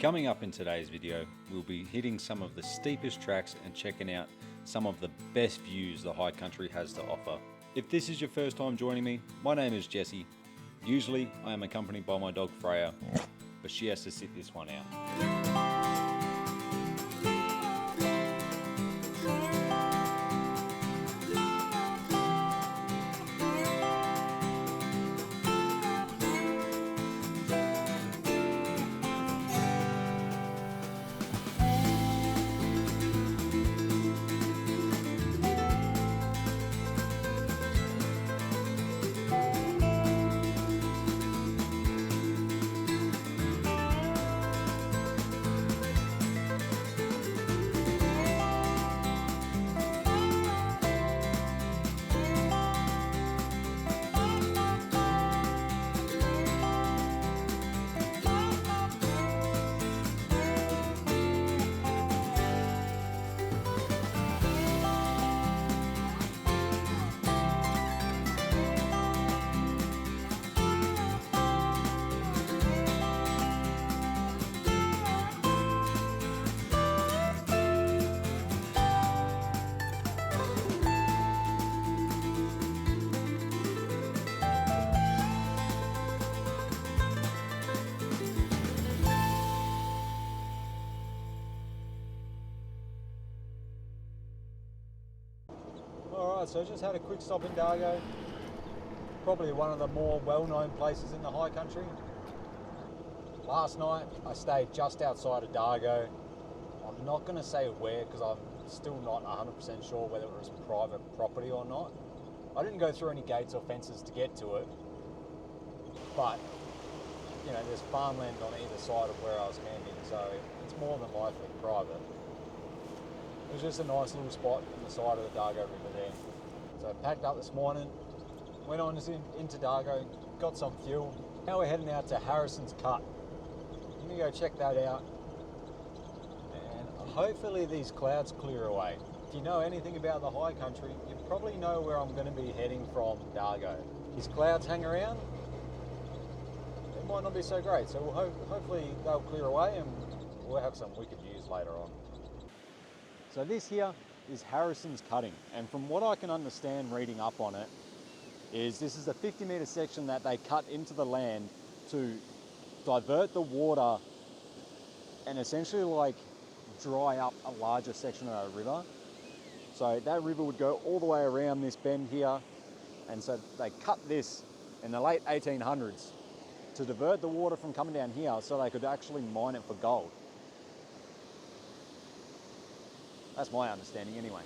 Coming up in today's video, we'll be hitting some of the steepest tracks and checking out some of the best views the high country has to offer. If this is your first time joining me, my name is Jesse. Usually I am accompanied by my dog Freya, but she has to sit this one out. Alright, so I just had a quick stop in Dargo, probably one of the more well-known places in the high country. Last night I stayed just outside of Dargo. I'm not going to say where because I'm still not 100% sure whether it was private property or not. I didn't go through any gates or fences to get to it, but you know, there's farmland on either side of where I was camping, so it's more than likely private. It was just a nice little spot on the side of the Dargo River there. So I packed up this morning, went on into Dargo, got some fuel. Now we're heading out to Harrison's Cut. I'm gonna go check that out. And hopefully these clouds clear away. If you know anything about the high country, you probably know where I'm gonna be heading from Dargo. These clouds hang around, it might not be so great. So hopefully they'll clear away and we'll have some wicked views later on. So this here is Harrison's Cutting, and from what I can understand reading up on it, is this is a 50-metre section that they cut into the land to divert the water and essentially like dry up a larger section of a river. So that river would go all the way around this bend here, and so they cut this in the late 1800s to divert the water from coming down here so they could actually mine it for gold. That's my understanding anyway.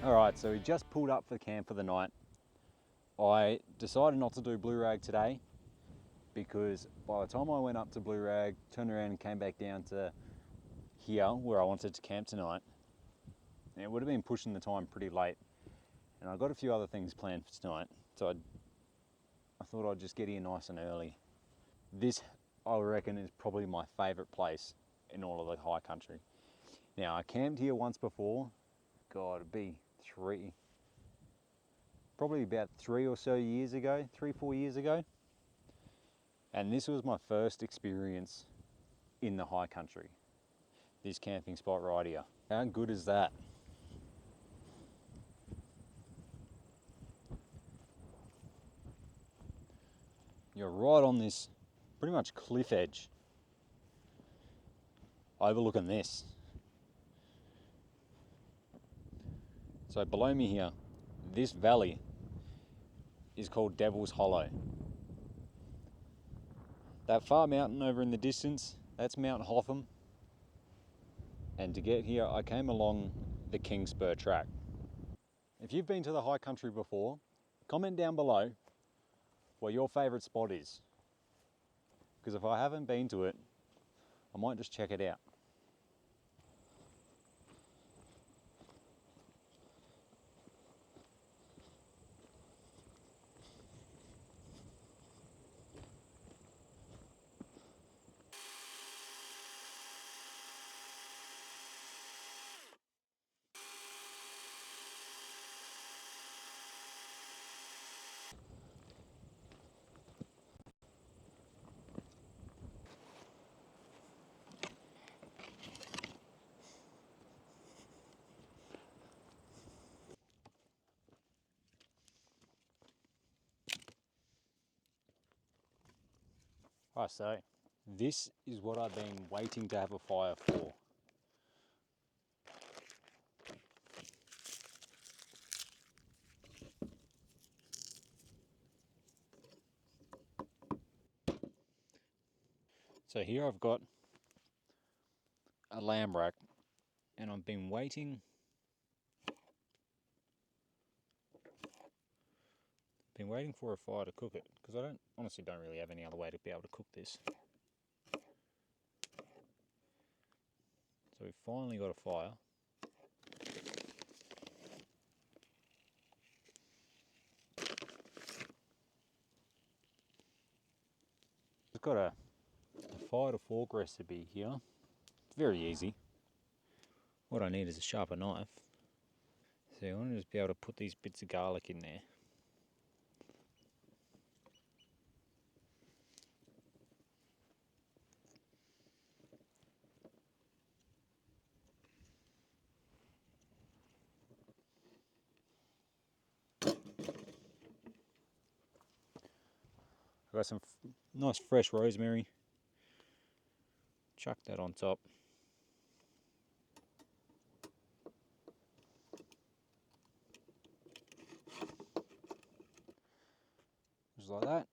Alright, so we just pulled up for camp for the night. I decided not to do Blue Rag today because by the time I went up to Blue Rag, turned around and came back down to here where I wanted to camp tonight, it would have been pushing the time pretty late. And I got a few other things planned for tonight, so I thought I'd just get here nice and early. This, I reckon, is probably my favourite place in all of the high country. Now, I camped here once before. God, it'd be probably about 3 or so years ago, 3-4 years ago. And this was my first experience in the high country. This camping spot right here. How good is that? You're right on this pretty much cliff edge, overlooking this. So below me here, this valley is called Devil's Hollow. That far mountain over in the distance, that's Mount Hotham. And to get here, I came along the Kingspur track. If you've been to the high country before, comment down below what your favourite spot is. Because if I haven't been to it, I might just check it out. Right, so this is what I've been waiting to have a fire for. So here I've got a lamb rack and I've been waiting for a fire to cook it because I honestly don't really have any other way to be able to cook this. So we've finally got a fire. I've got a fire to fork recipe here. It's very easy. What I need is a sharper knife. So I want to just be able to put these bits of garlic in there. I've got some nice fresh rosemary. Chuck that on top. Just like that.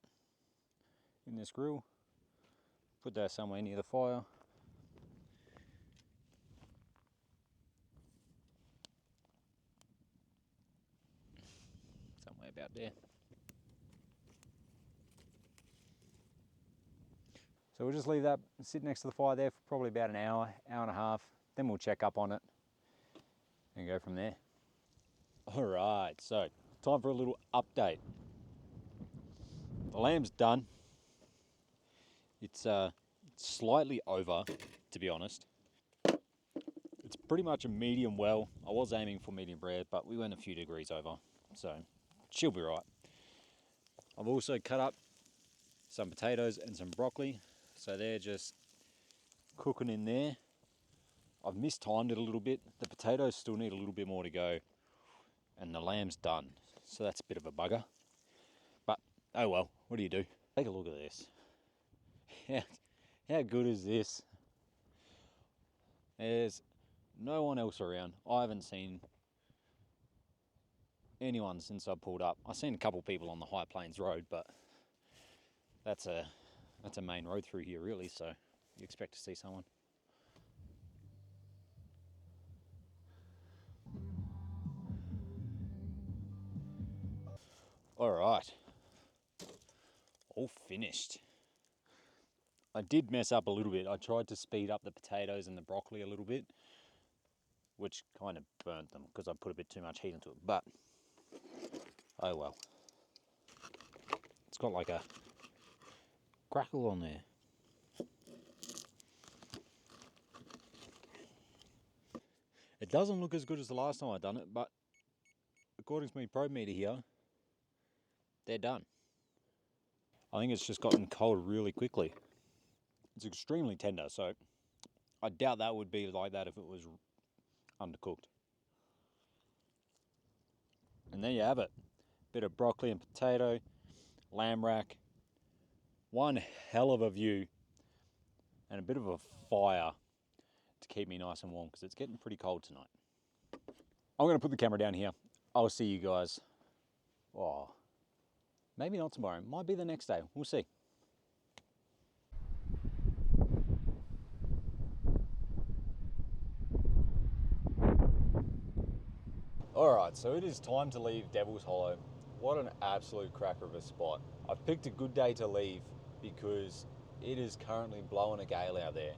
In this grill. Put that somewhere near the fire. Somewhere about there. So we'll just leave that sit next to the fire there for probably about an hour, hour and a half. Then we'll check up on it and go from there. All right, so time for a little update. The lamb's done. It's slightly over, to be honest. It's pretty much a medium well. I was aiming for medium rare, but we went a few degrees over, so she'll be right. I've also cut up some potatoes and some broccoli, so they're just cooking in there. I've mistimed it a little bit. The potatoes still need a little bit more to go, and the lamb's done, so that's a bit of a bugger. But oh well, what do you do? Take a look at this. How good is this? There's no one else around. I haven't seen anyone since I pulled up. I've seen a couple people on the High Plains Road, but that's a main road through here really, so you expect to see someone. All right, all finished. I did mess up a little bit. I tried to speed up the potatoes and the broccoli a little bit, which kind of burnt them because I put a bit too much heat into it, but oh well. It's got like a crackle on there. It doesn't look as good as the last time I done it, but according to my probe meter here, they're done. I think it's just gotten cold really quickly. It's extremely tender, so I doubt that would be like that if it was undercooked. And there you have it. Bit of broccoli and potato, lamb rack, one hell of a view, and a bit of a fire to keep me nice and warm because it's getting pretty cold tonight. I'm going to put the camera down here. I'll see you guys. Oh, maybe not tomorrow. Might be the next day. We'll see. Alright, so it is time to leave Devil's Hollow. What an absolute cracker of a spot. I've picked a good day to leave because it is currently blowing a gale out there.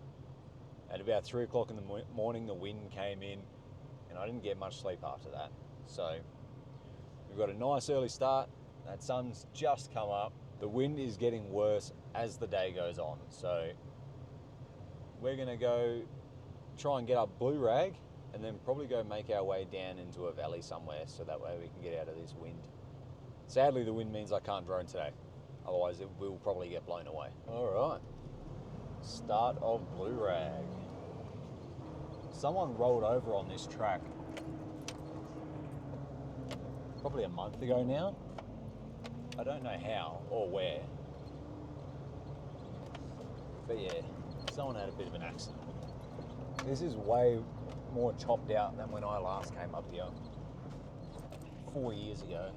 At about 3 o'clock in the morning, the wind came in and I didn't get much sleep after that. So we've got a nice early start. That sun's just come up. The wind is getting worse as the day goes on. So we're gonna go try and get up Blue Rag and then probably go make our way down into a valley somewhere so that way we can get out of this wind. Sadly, the wind means I can't drone today. Otherwise, it will probably get blown away. All right, start of Blue Rag. Someone rolled over on this track probably a month ago now. I don't know how or where. But yeah, someone had a bit of an accident. This is way more chopped out than when I last came up here 4 years ago.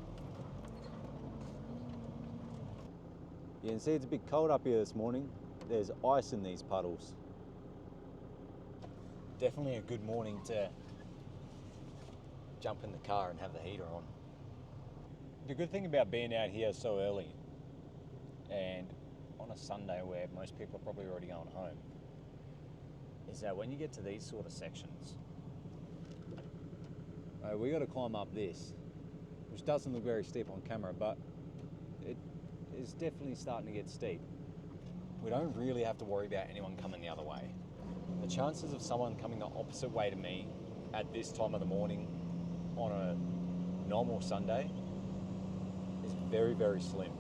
You can see it's a bit cold up here this morning. There's ice in these puddles. Definitely a good morning to jump in the car and have the heater on. The good thing about being out here so early and on a Sunday where most people are probably already going home is that when you get to these sort of sections, we got to climb up this, which doesn't look very steep on camera, but it is definitely starting to get steep. We don't really have to worry about anyone coming the other way. The chances of someone coming the opposite way to me at this time of the morning on a normal Sunday is very, very slim.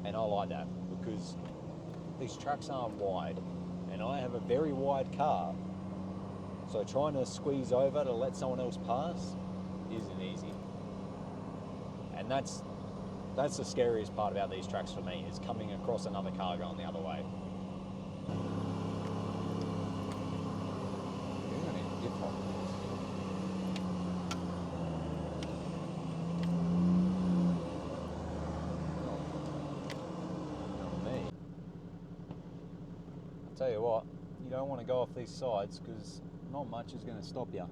And I like that because these tracks aren't wide and I have a very wide car, so trying to squeeze over to let someone else pass isn't easy. And that's the scariest part about these tracks for me, is coming across another car going the other way. You're gonna need a dip on Not me. I'll tell you what, you don't want to go off these sides because not much is going to stop you.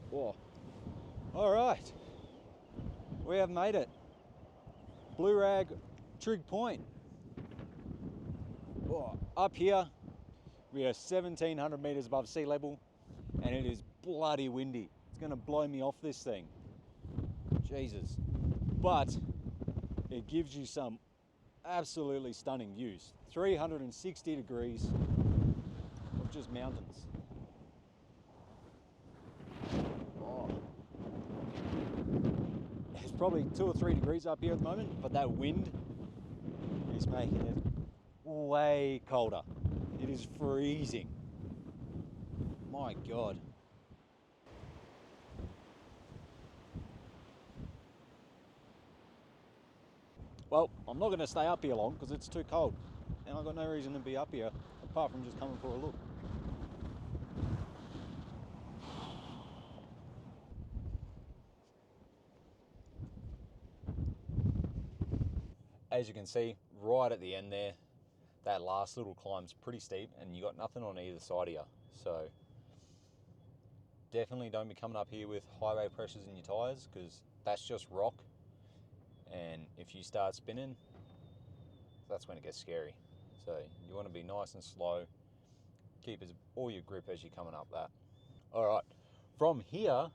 Whoa. All right, we have made it. Blue Rag, Trig Point. Whoa. Up here, we are 1,700 meters above sea level and it is bloody windy. It's going to blow me off this thing. Jesus. But it gives you some absolutely stunning views. 360 degrees of just mountains. It's probably 2 or 3 degrees up here at the moment, but that wind is making it way colder. It is freezing. My God. Well, I'm not going to stay up here long because it's too cold and I've got no reason to be up here apart from just coming for a look. As you can see, right at the end there, that last little climb's pretty steep and you got nothing on either side of you. So definitely don't be coming up here with highway pressures in your tyres, because that's just rock, and if you start spinning, that's when it gets scary. So you want to be nice and slow, keep all your grip as you're coming up that. All right, from here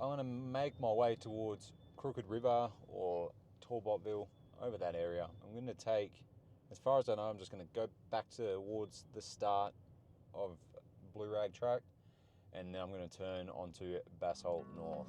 I want to make my way towards Crooked River or Tobotville, over that area. I'm going to take, as far as I know, I'm just going to go back towards the start of Blue Rag Track, and then I'm going to turn onto Basalt North.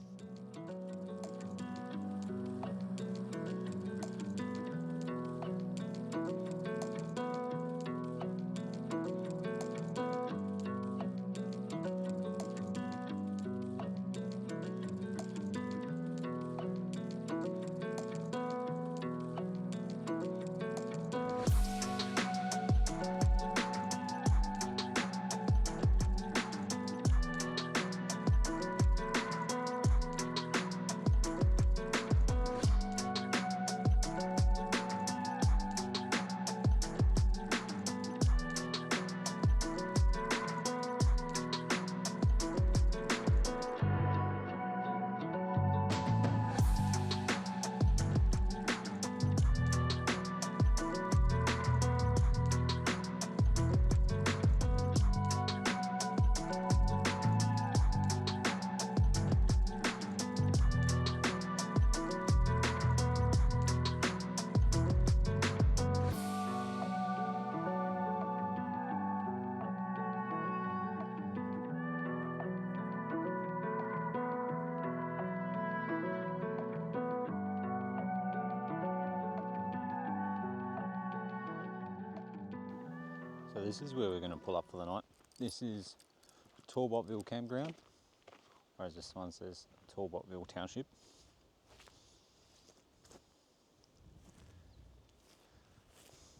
So this is where we're going to pull up for the night. This is Tobotville Campground, whereas this one says Tobotville Township.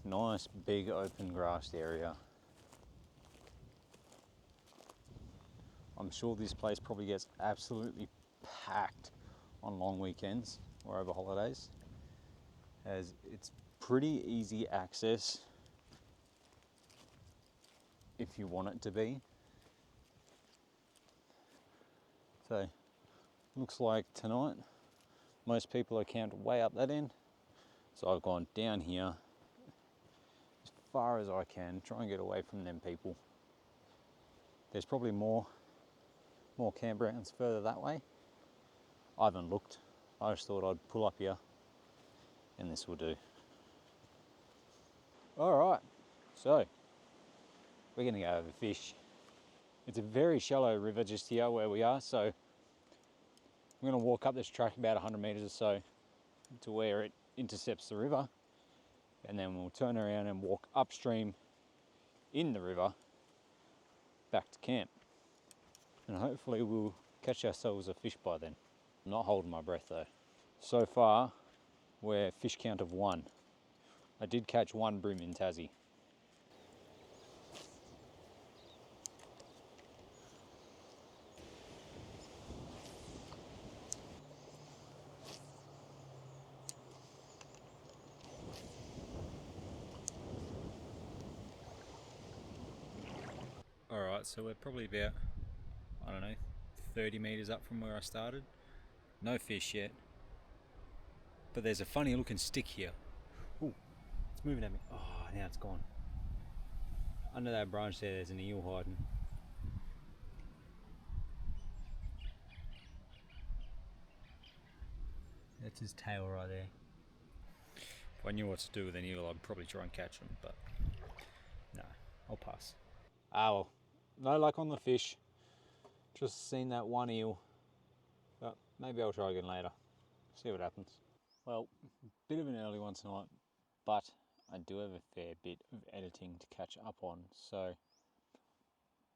Nice big open grassed area. I'm sure this place probably gets absolutely packed on long weekends or over holidays, as it's pretty easy access if you want it to be. So looks like tonight most people are camped way up that end, so I've gone down here as far as I can, try and get away from them people. There's probably more campgrounds further that way. I haven't looked, I just thought I'd pull up here and this will do. Alright, so we're going to go over fish. It's a very shallow river just here where we are, so I'm going to walk up this track about 100 metres or so to where it intercepts the river, and then we'll turn around and walk upstream in the river back to camp, and hopefully we'll catch ourselves a fish by then. I'm not holding my breath though. So far we're fish count of 1. I did catch 1 bream in Tassie. Alright, so we're probably about, I don't know, 30 metres up from where I started. No fish yet. But there's a funny looking stick here. Ooh, it's moving at me. Oh, now it's gone. Under that branch there's an eel hiding. That's his tail right there. If I knew what to do with an eel, I'd probably try and catch him, but no, I'll pass. Ah well, no luck on the fish. Just seen that 1 eel, but maybe I'll try again later. See what happens. Well, bit of an early one tonight, but I do have a fair bit of editing to catch up on, so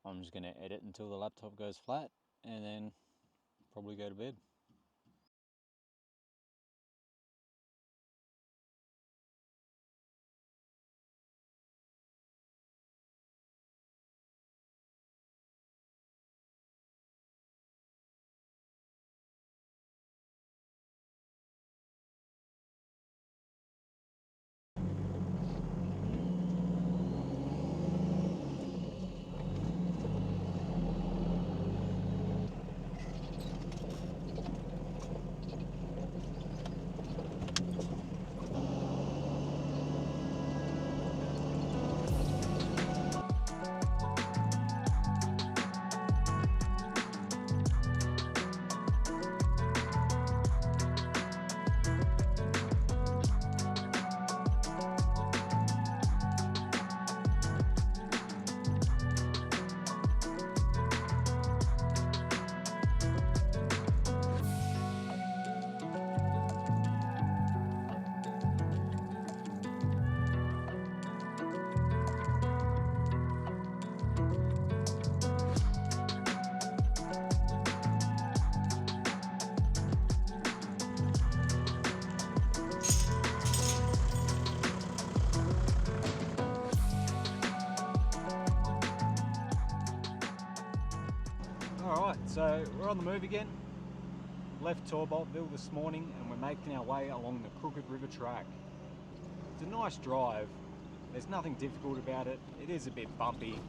I'm just going to edit until the laptop goes flat and then probably go to bed. So we're on the move again. Left Tobotville this morning and we're making our way along the Crooked River track. It's a nice drive. There's nothing difficult about it. It is a bit bumpy,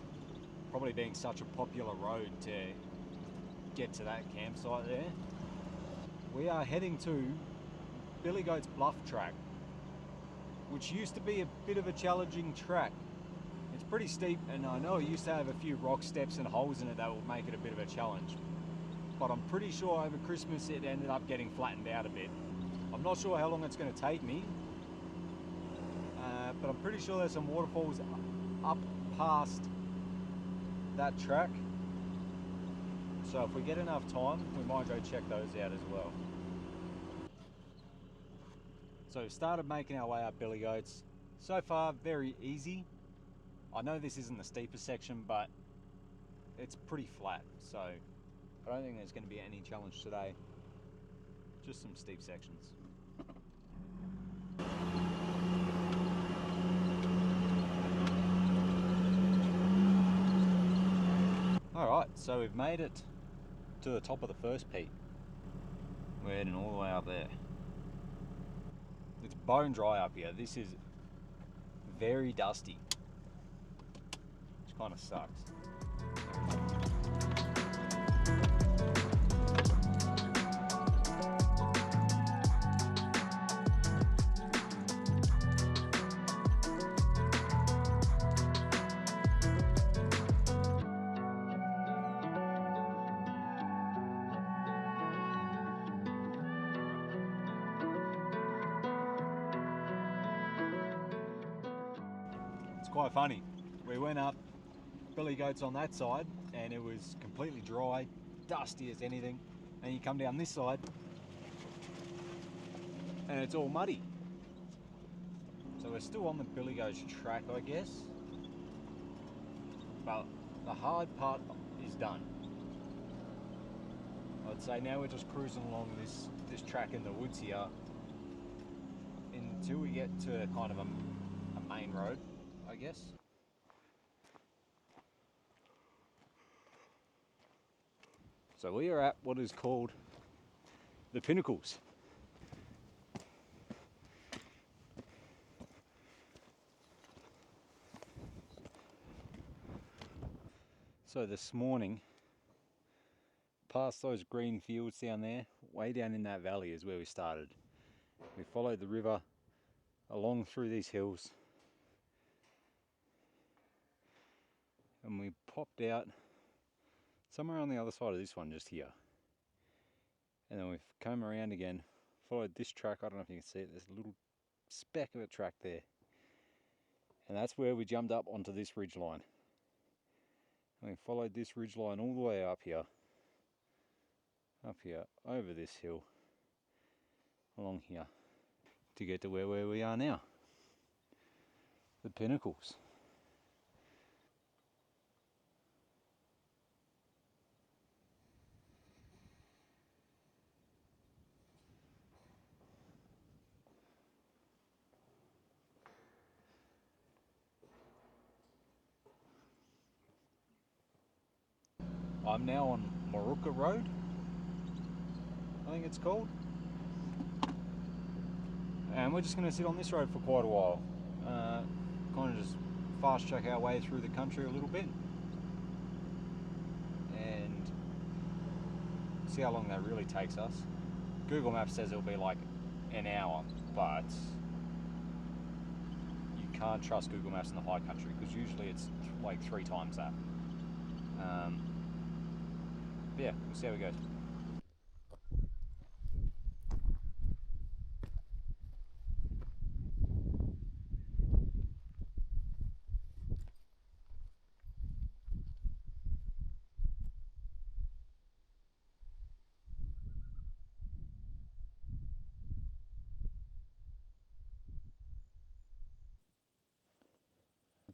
probably being such a popular road to get to that campsite there. We are heading to Billy Goat's Bluff track, which used to be a bit of a challenging track. It's pretty steep, and I know it used to have a few rock steps and holes in it that will make it a bit of a challenge. But I'm pretty sure over Christmas it ended up getting flattened out a bit. I'm not sure how long it's going to take me, but I'm pretty sure there's some waterfalls up past that track. So if we get enough time, we might go check those out as well. So we've started making our way up Billy Goats. So far, very easy. I know this isn't the steepest section, but it's pretty flat, so I don't think there's going to be any challenge today. Just some steep sections. Alright, so we've made it to the top of the first peak. We're heading all the way up there. It's bone dry up here. This is very dusty, which kind of sucks. It's quite funny. We went up Billy Goats on that side and it was completely dry, dusty as anything. And you come down this side and it's all muddy. So we're still on the Billy Goats track, I guess. But the hard part is done. I'd say now we're just cruising along this track in the woods here until we get to kind of a main road, I guess. So we are at what is called the Pinnacles. So this morning, past those green fields down there, way down in that valley is where we started. We followed the river along through these hills and we popped out somewhere on the other side of this one, just here. And then we've come around again, followed this track. I don't know if you can see it, there's a little speck of a track there. And that's where we jumped up onto this ridge line. And we followed this ridge line all the way up here, over this hill, along here, to get to where we are now, the Pinnacles. I'm now on Maruka Road, I think it's called. And we're just going to sit on this road for quite a while. Kind of just fast track our way through the country a little bit. And see how long that really takes us. Google Maps says it'll be like an hour, but you can't trust Google Maps in the high country because usually it's like 3 times that. Yeah, we'll see how it goes.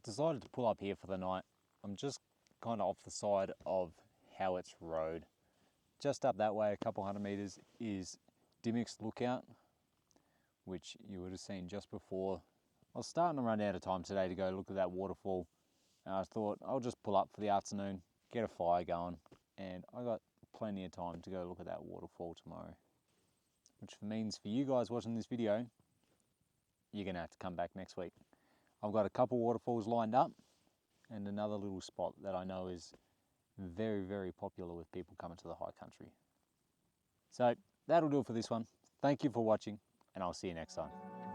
Decided to pull up here for the night. I'm just kind of off the side of Howitt's Road. Just up that way, a couple 100 metres, is Dimmick's Lookout, which you would have seen just before. I was starting to run out of time today to go look at that waterfall, and I thought I'll just pull up for the afternoon, get a fire going, and I got plenty of time to go look at that waterfall tomorrow. Which means for you guys watching this video, you're going to have to come back next week. I've got a couple waterfalls lined up and another little spot that I know is very, very popular with people coming to the high country. So that'll do it for this one. Thank you for watching, and I'll see you next time.